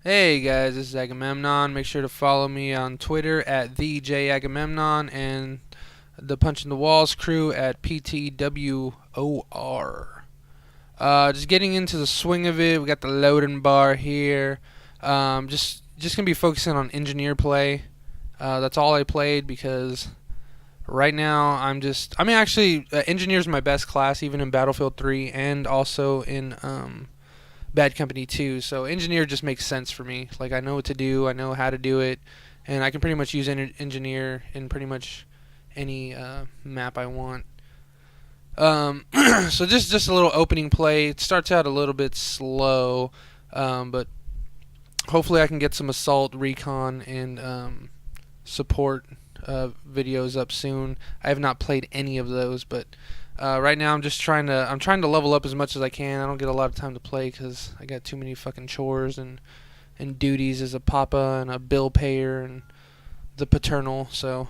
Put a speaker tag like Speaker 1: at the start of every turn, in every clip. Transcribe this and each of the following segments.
Speaker 1: Hey guys, this is JAgamemnon. Make sure to follow me on Twitter at the JAgamemnon and the Punch in the Walls crew at PTWOR. Just getting into the swing of it. We got the loading bar here. Just gonna be focusing on engineer play. That's all I played because right now actually engineer's my best class even in Battlefield 3 and also in Bad Company 2. So engineer just makes sense for me. Like I know what to do, I know how to do it, and I can pretty much use engineer in pretty much any map I want. So just a little opening play. It starts out a little bit slow, but hopefully I can get some assault, recon, and support videos up soon. I have not played any of those, but right now I'm trying to level up as much as I can. I don't get a lot of time to play because I got too many fucking chores and duties as a papa and a bill payer and the paternal. So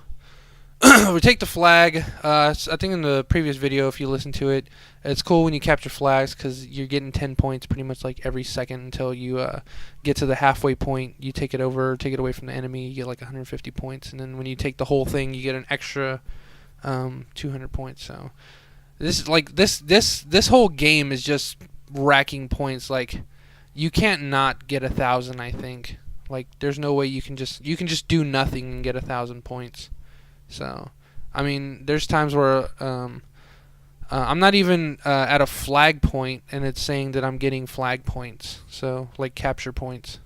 Speaker 1: we take the flag. I think in the previous video, if you listen to it, it's cool when you capture flags because you're getting 10 points pretty much like every second until you get to the halfway point. You take it away from the enemy, you get like 150 points, and then when you take the whole thing, you get an extra 200 points. So this whole game is just racking points. Like you can't not get 1,000. I think like there's no way you can just do nothing and get 1,000 points. So, I mean, there's times where I'm not even at a flag point, and it's saying that I'm getting flag points. So, like capture points.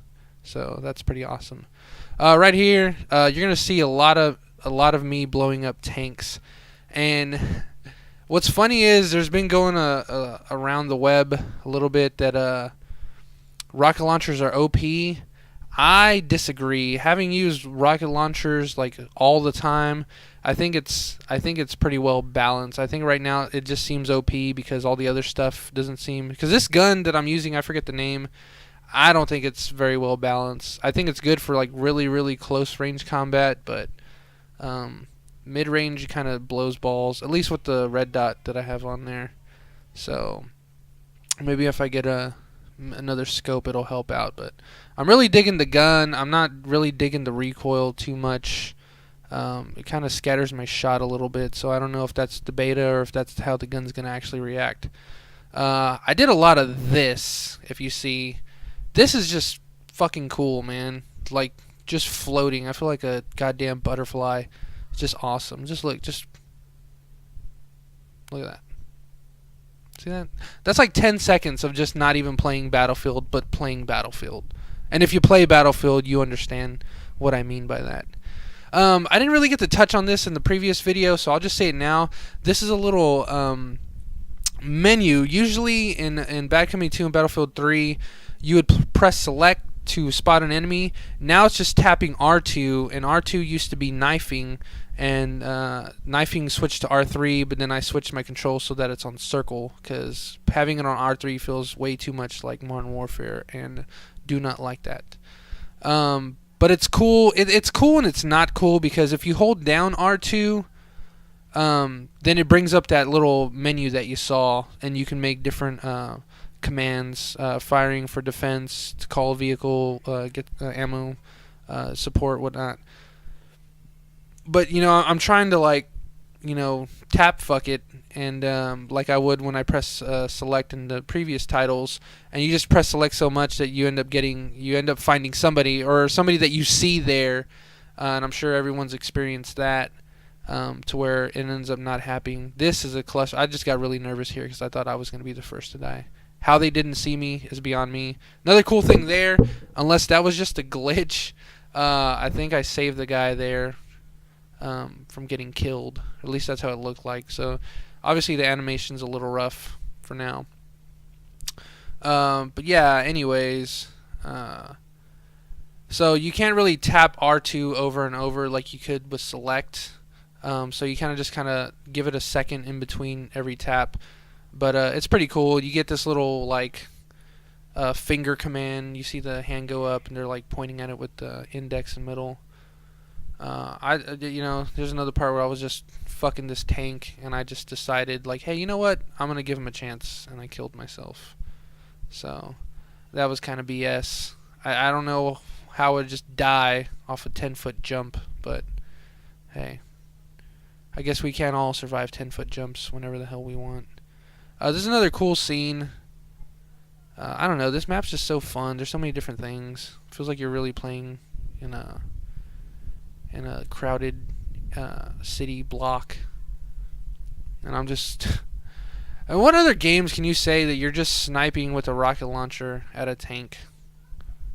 Speaker 1: So that's pretty awesome. Right here, you're gonna see a lot of me blowing up tanks, and what's funny is there's been going around the web a little bit that rocket launchers are OP. I disagree. Having used rocket launchers like all the time, I think it's pretty well balanced. I think right now it just seems OP because all the other stuff doesn't seem. Because this gun that I'm using, I forget the name. I don't think it's very well balanced. I think it's good for like really close range combat, but mid range kind of blows balls. At least with the red dot that I have on there. So maybe if I get another scope it'll help out, but I'm really digging the gun. I'm not really digging the recoil too much. It kind of scatters my shot a little bit, so I don't know if that's the beta or if that's how the gun's gonna actually react. I did a lot of this. If you see, this is just fucking cool, man. Like just floating. I feel like a goddamn butterfly. It's just awesome. Just look at that. See that? That's like 10 seconds of just not even playing Battlefield, but playing Battlefield. And if you play Battlefield, you understand what I mean by that. I didn't really get to touch on this in the previous video, so I'll just say it now. This is a little menu. Usually in Bad Company 2 and Battlefield 3, you would press select to spot an enemy. Now it's just tapping R2, and R2 used to be knifing, and knifing switched to R3, but then I switched my control so that it's on circle, because having it on R3 feels way too much like Modern Warfare, and do not like that. But it's cool. It's cool and it's not cool, because if you hold down R2, then it brings up that little menu that you saw, and you can make different commands, firing for defense, to call a vehicle, get ammo, support, whatnot. But I'm trying to tap fuck it, and like I would when I press select in the previous titles, and you just press select so much that you end up finding somebody that you see there, and I'm sure everyone's experienced that, to where it ends up not happening. This is a cluster. I just got really nervous here because I thought I was going to be the first to die. How they didn't see me is beyond me. Another cool thing there, unless that was just a glitch, I think I saved the guy there from getting killed. At least that's how it looked like. So obviously the animation's a little rough for now. But yeah, anyways, so you can't really tap R2 over and over like you could with select. So you kind of give it a second in between every tap. But it's pretty cool. You get this little like finger command. You see the hand go up, and they're like pointing at it with the index and middle. There's another part where I was just fucking this tank, and I just decided, like, hey, you know what? I'm gonna give him a chance, and I killed myself. So that was kind of BS. I don't know how I would just die off a 10-foot jump, but hey, I guess we can all survive 10-foot jumps whenever the hell we want. There's another cool scene. I don't know. This map's just so fun. There's so many different things. It feels like you're really playing in a crowded city block. And I'm just. And what other games can you say that you're just sniping with a rocket launcher at a tank?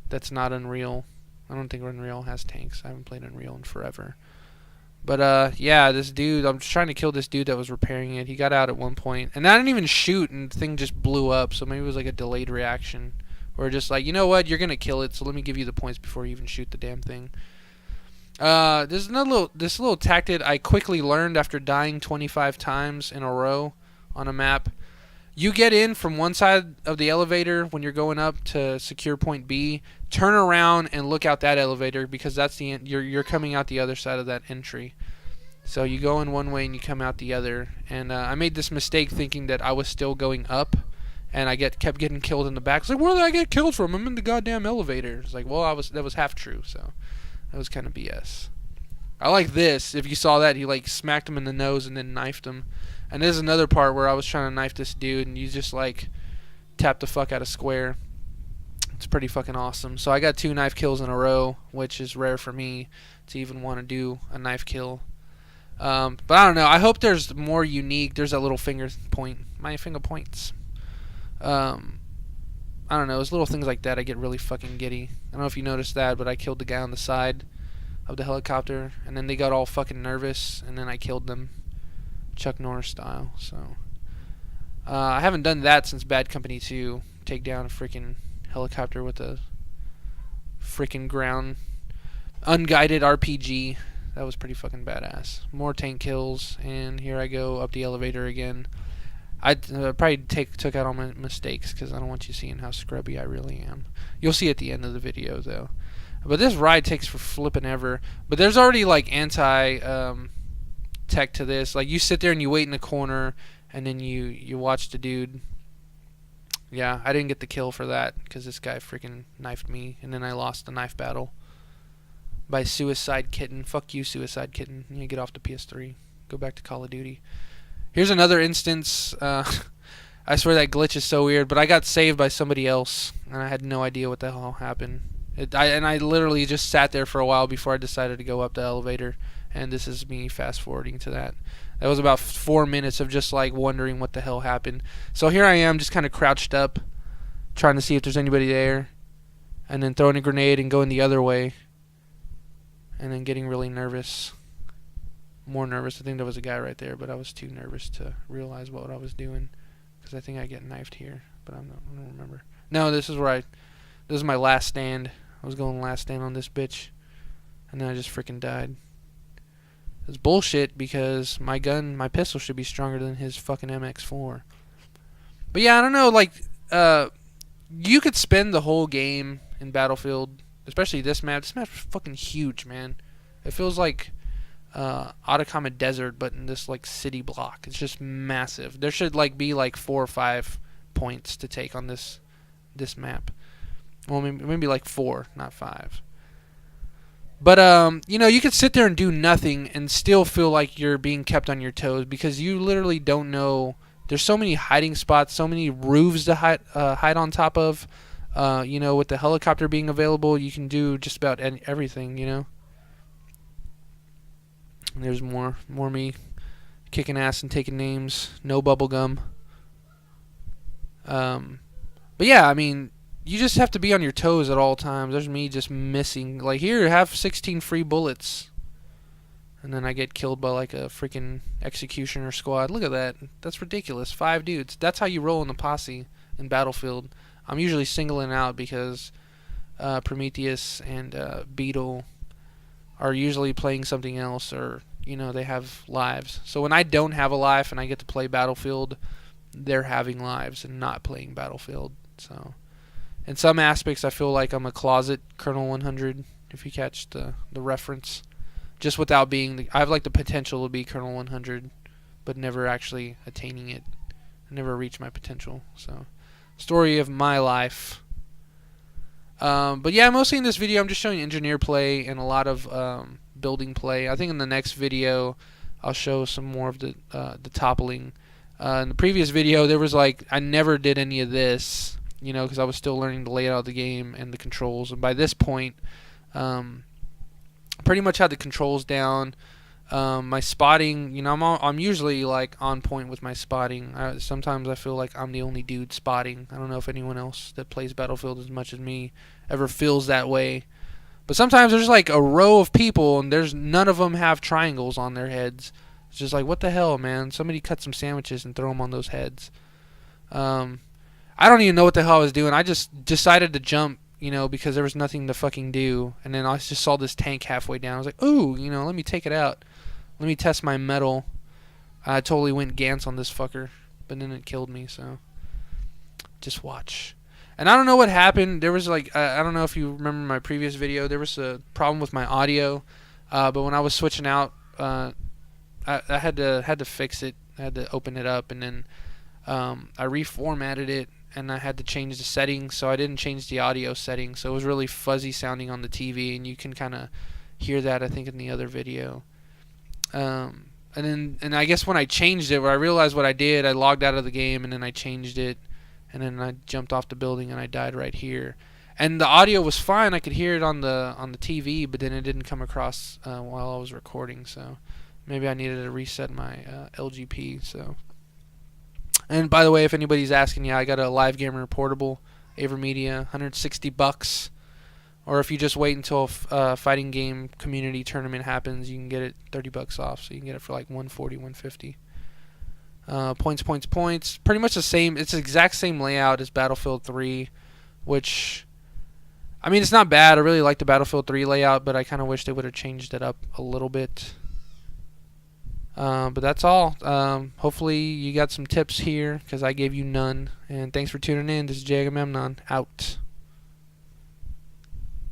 Speaker 1: That's not Unreal. I don't think Unreal has tanks. I haven't played Unreal in forever. But yeah, this dude, I'm just trying to kill this dude that was repairing it. He got out at one point, and I didn't even shoot, and the thing just blew up. So maybe it was like a delayed reaction, or just like, you know what, you're gonna kill it, so let me give you the points before you even shoot the damn thing. There's this little tactic I quickly learned after dying 25 times in a row on a map. You get in from one side of the elevator when you're going up to secure point B. Turn around and look out that elevator, because that's the you're coming out the other side of that entry. So you go in one way and you come out the other. And I made this mistake thinking that I was still going up, and I kept getting killed in the back. It's like, where did I get killed from? I'm in the goddamn elevator. It's like, well, that was half true. So that was kind of BS. I like this. If you saw that, he like smacked him in the nose and then knifed him. And there's another part where I was trying to knife this dude, and you just like tap the fuck out of square. It's pretty fucking awesome. So I got 2 knife kills in a row, which is rare for me to even want to do a knife kill. But I don't know. I hope there's more unique. There's that little finger point. My finger points. I don't know. It's little things like that I get really fucking giddy. I don't know if you noticed that, but I killed the guy on the side of the helicopter, and then they got all fucking nervous, and then I killed them. Chuck Norris style. So I haven't done that since Bad Company 2. Take down a freaking helicopter with a freaking ground unguided RPG. That was pretty fucking badass. More tank kills, and here I go up the elevator again. I probably took out all my mistakes, because I don't want you seeing how scrubby I really am. You'll see at the end of the video though. But this ride takes for flipping ever. But there's already like tech to this. Like, you sit there and you wait in the corner, and then you watch the dude. Yeah, I didn't get the kill for that because this guy freaking knifed me, and then I lost the knife battle by Suicide Kitten. Fuck you, Suicide Kitten. You get off the PS3. Go back to Call of Duty. Here's another instance. I swear that glitch is so weird, but I got saved by somebody else, and I had no idea what the hell happened. I literally just sat there for a while before I decided to go up the elevator. And this is me fast forwarding to that. That was about 4 minutes of just like wondering what the hell happened. So here I am, just kind of crouched up, trying to see if there's anybody there, and then throwing a grenade and going the other way, and then getting really nervous. More nervous. I think there was a guy right there, but I was too nervous to realize what I was doing, because I think I get knifed here, but I don't remember. No, this is my last stand. I was going last stand on this bitch, and then I just freaking died. It's bullshit, because my pistol should be stronger than his fucking MX4. But yeah, I don't know, like, you could spend the whole game in Battlefield, especially this map. This map's fucking huge, man. It feels like Atacama Desert, but in this like city block. It's just massive. There should like be like 4 or 5 points to take on this map. Well, maybe like 4, not 5. But you know, you could sit there and do nothing and still feel like you're being kept on your toes, because you literally don't know. There's so many hiding spots, so many roofs to hide on top of. You know, with the helicopter being available, you can do just about everything. You know. And there's more me kicking ass and taking names. No bubble gum. But yeah, I mean, you just have to be on your toes at all times. There's me just missing. Like, here, have 16 free bullets. And then I get killed by like a freaking executioner squad. Look at that. That's ridiculous. 5 dudes. That's how you roll in the posse in Battlefield. I'm usually singling out because Prometheus and Beetle are usually playing something else, or, you know, they have lives. So when I don't have a life and I get to play Battlefield, they're having lives and not playing Battlefield. So in some aspects, I feel like I'm a closet Colonel 100, if you catch the reference. Just without being... I have like the potential to be Colonel 100, but never actually attaining it. I never reach my potential. So, story of my life. But yeah, mostly in this video, I'm just showing engineer play and a lot of building play. I think in the next video, I'll show some more of the toppling. In the previous video, there was like I never did any of this, because I was still learning the layout of the game and the controls. And by this point, pretty much had the controls down. My spotting, I'm usually like on point with my spotting. Sometimes I feel like I'm the only dude spotting. I don't know if anyone else that plays Battlefield as much as me ever feels that way. But sometimes there's like a row of people and there's none of them have triangles on their heads. It's just like, what the hell, man? Somebody cut some sandwiches and throw them on those heads. I don't even know what the hell I was doing. I just decided to jump, because there was nothing to fucking do. And then I just saw this tank halfway down. I was like, ooh, let me take it out. Let me test my metal. I totally went Gantz on this fucker, but then it killed me, so just watch. And I don't know what happened. There was like, I don't know if you remember my previous video, there was a problem with my audio, but when I was switching out, I had to fix it. I had to open it up, and then I reformatted it, and I had to change the settings, so I didn't change the audio settings, so it was really fuzzy sounding on the TV, and you can kind of hear that, I think, in the other video. And I guess when I changed it, where I realized what I did, I logged out of the game, and then I changed it, and then I jumped off the building, and I died right here. And the audio was fine. I could hear it on the TV, but then it didn't come across while I was recording. So maybe I needed to reset my LGP. So. And by the way, if anybody's asking, yeah, I got a Live Gamer portable, AverMedia, $160. Or if you just wait until a fighting game community tournament happens, you can get it $30 off. So you can get it for like 140, 150. Points. Pretty much the same. It's the exact same layout as Battlefield 3, which, I mean, it's not bad. I really like the Battlefield 3 layout, but I kind of wish they would have changed it up a little bit. But that's all. Hopefully you got some tips here, because I gave you none. And thanks for tuning in. This is JAgamemnon, out.